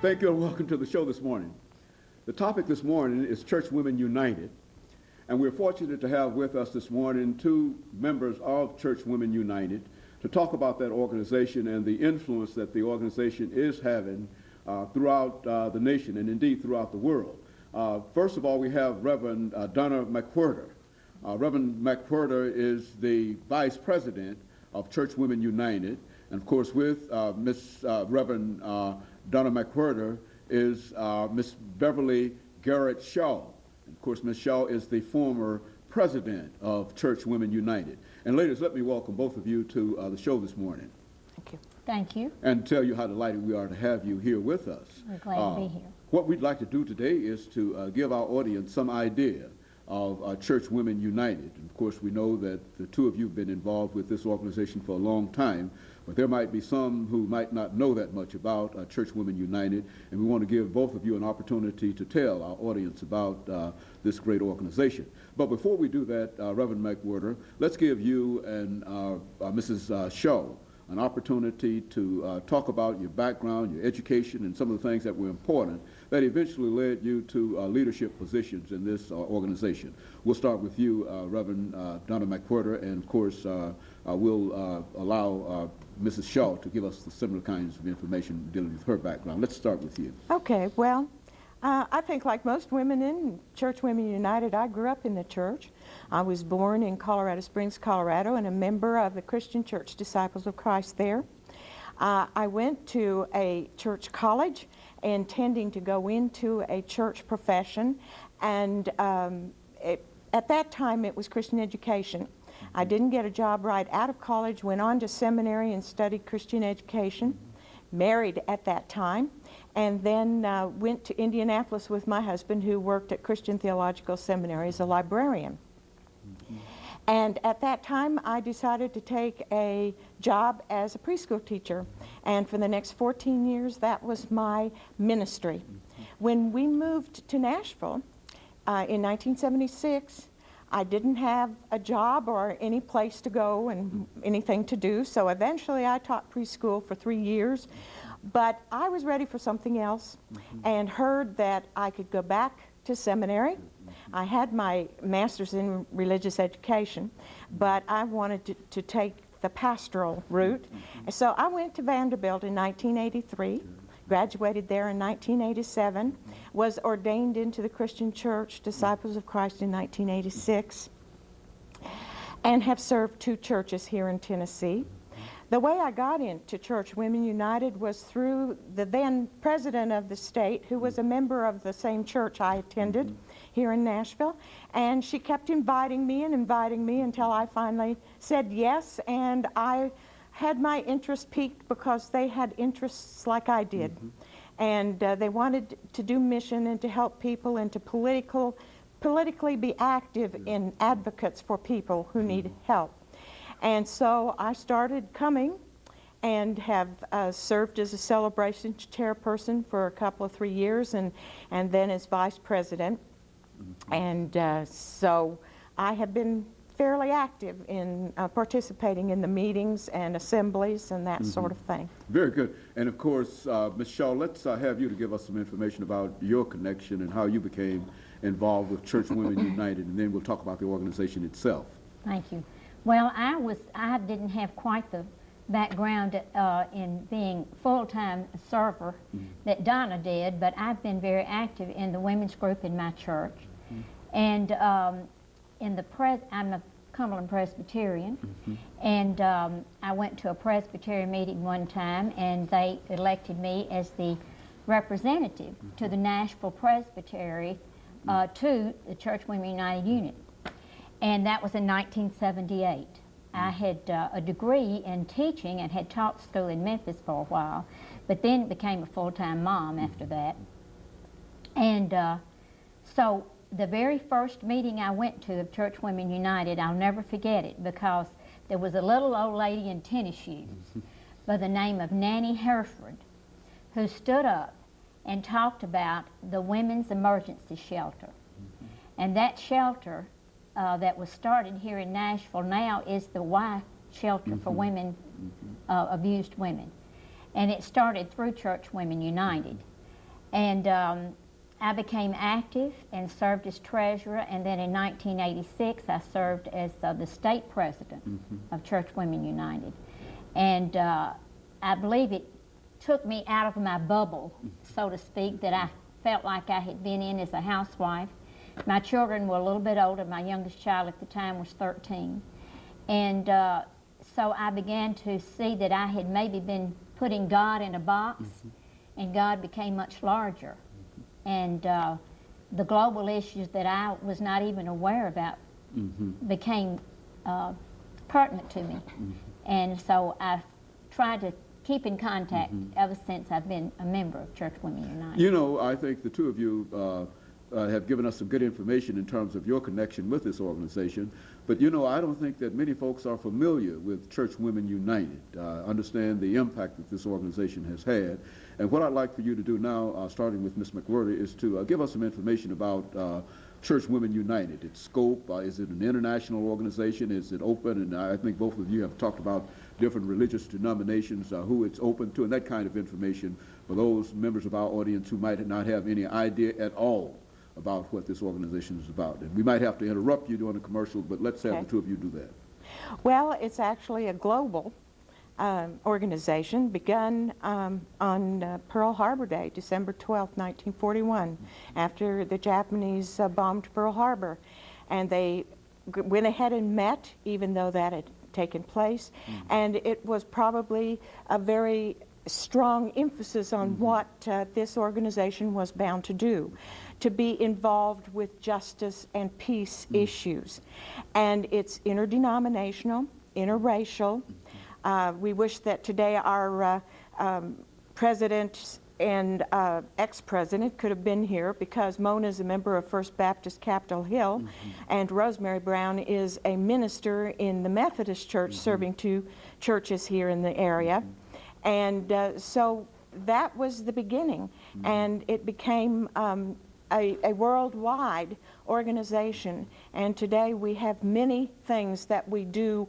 Thank you and welcome to the show this morning. The topic this morning is Church Women United, and we're fortunate to have with us this morning two members of Church Women United to talk about that organization and the influence that the organization is having throughout the nation and indeed throughout the world. First of all, we have Reverend DMcWhirter. Reverend McWhirter is the Vice President of Church Women United, and of course with Reverend DMcWhirter is Miss Beverly Garrett Shaw. And of course, Miss Shaw is the former president of Church Women United. And ladies, let me welcome both of you to the show this morning. Thank you. Thank you. And tell you how delighted we are to have you here with us. We're glad to be here. What we'd like to do today is to give our audience some idea of Church Women United. And of course, we know that the two of you have been involved with this organization for a long time, but there might be some who might not know that much about Church Women United, and we want to give both of you an opportunity to tell our audience about this great organization. But before we do that, Reverend McWhirter, let's give you and Mrs. Shaw an opportunity to talk about your background, your education, and some of the things that were important that eventually led you to leadership positions in this organization. We'll start with you, Reverend DMcWhirter, and of course we'll allow Mrs. Shaw to give us the similar kinds of information dealing with her background. Let's start with you. Okay, well, I think like most women in Church Women United, I grew up in the church. I was born in Colorado Springs, Colorado, and a member of the Christian Church Disciples of Christ there. I went to a church college intending to go into a church profession, and at that time it was Christian education. I didn't get a job right out of college, went on to seminary and studied Christian education, married at that time, and then went to Indianapolis with my husband, who worked at Christian Theological Seminary as a librarian. And at that time, I decided to take a job as a preschool teacher. And for the next 14 years, that was my ministry. When we moved to Nashville in 1976, I didn't have a job or any place to go and anything to do. So eventually, I taught preschool for 3 years. But I was ready for something else and heard that I could go back to seminary. I had my master's in religious education, but I wanted to take the pastoral route. So I went to Vanderbilt in 1983, graduated there in 1987, was ordained into the Christian Church Disciples of Christ in 1986, and have served 2 churches here in Tennessee. The way I got into Church Women United was through the then president of the state, who was a member of the same church I attended here in Nashville, and she kept inviting me until I finally said yes, and I had my interest piqued because they had interests like I did, and they wanted to do mission and to help people and to politically be active in advocates for people who need help. And so I started coming and have served as a celebrations chairperson for a couple of 3 years, and then as vice president. And so I have been fairly active in participating in the meetings and assemblies and that sort of thing. Very good. And of course, Ms. Shaw, let's have you to give us some information about your connection and how you became involved with Church Women United, and then we'll talk about the organization itself. Thank you. Well, I didn't have quite the background in being full-time server that Donna did, but I've been very active in the women's group in my church. And I'm a Cumberland Presbyterian, and I went to a Presbyterian meeting one time, and they elected me as the representative to the Nashville Presbytery to the Church Women United unit. And that was in 1978. I had a degree in teaching and had taught school in Memphis for a while, but then became a full-time mom after that. And so the very first meeting I went to of Church Women United, I'll never forget it, because there was a little old lady in tennis shoes by the name of Nanny Hereford, who stood up and talked about the Women's Emergency Shelter. And that shelter that was started here in Nashville now is the wife shelter for women, abused women. And it started through Church Women United. And I became active and served as treasurer, and then in 1986 I served as the state president of Church Women United. And I believe it took me out of my bubble, so to speak, that I felt like I had been in as a housewife. My children were a little bit older. My youngest child at the time was 13. And so I began to see that I had maybe been putting God in a box, and God became much larger. And the global issues that I was not even aware about became pertinent to me. And so I've tried to keep in contact ever since I've been a member of Church Women United. You know, I think the two of you have given us some good information in terms of your connection with this organization. But, you know, I don't think that many folks are familiar with Church Women United, understand the impact that this organization has had. And what I'd like for you to do now, starting with Ms. McWhirter, is to give us some information about Church Women United, its scope. Is it an international organization? Is it open? And I think both of you have talked about different religious denominations, who it's open to, and that kind of information for those members of our audience who might not have any idea at all about what this organization is about. And we might have to interrupt you during a commercial, but let's have the two of you do that. Well, it's actually a global organization begun on Pearl Harbor Day, December 12, 1941, after the Japanese bombed Pearl Harbor. And they went ahead and met, even though that had taken place, and it was probably a very strong emphasis on what this organization was bound to do, to be involved with justice and peace issues. And it's interdenominational, interracial. We wish that today our president and ex-president could have been here, because Mona is a member of First Baptist Capitol Hill, and Rosemary Brown is a minister in the Methodist Church, serving two churches here in the area. And so that was the beginning, and it became a worldwide organization. And today we have many things that we do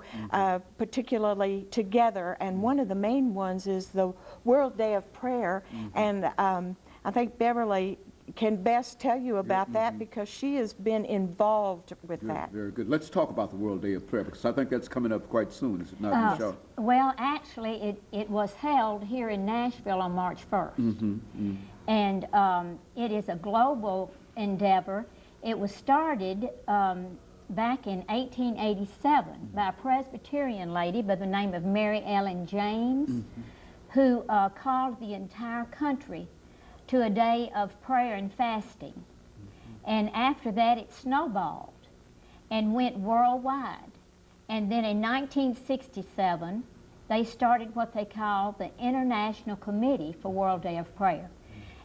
particularly together, and one of the main ones is the World Day of Prayer. And I think Beverly can best tell you about that, because she has been involved with that. Very good. Let's talk about the World Day of Prayer, because I think that's coming up quite soon, is it not, Michelle? Well, actually, it was held here in Nashville on March 1st. And it is a global endeavor. It was started back in 1887 by a Presbyterian lady by the name of Mary Ellen James, who called the entire country to a day of prayer and fasting. And after that it snowballed and went worldwide. And then in 1967 they started what they call the International Committee for World Day of Prayer.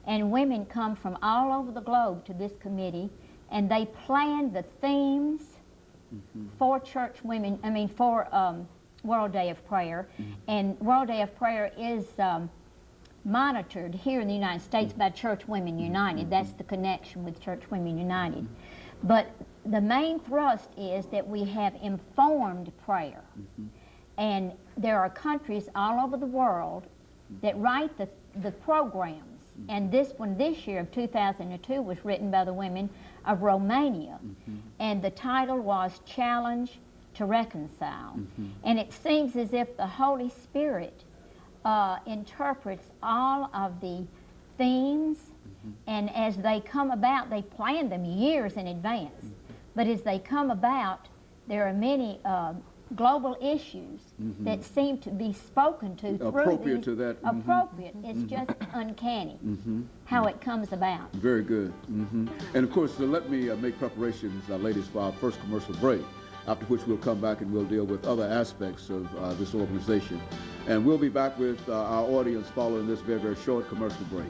And women come from all over the globe to this committee, and they plan the themes for church women, for World Day of Prayer. And World Day of Prayer is monitored here in the United States by Church Women United. That's the connection with Church Women United. But the main thrust is that we have informed prayer. And there are countries all over the world that write the programs. And this one this year of 2002 was written by the women of Romania. And the title was Challenge to Reconcile. And it seems as if the Holy Spirit interprets all of the themes, and as they come about, they plan them years in advance. But as they come about, there are many global issues that seem to be spoken to through appropriate to that. Appropriate. It's just uncanny how it comes about. Very good. And of course, let me make preparations, ladies, for our first commercial break, after which we'll come back and we'll deal with other aspects of this organization. And we'll be back with our audience following this very, very short commercial break.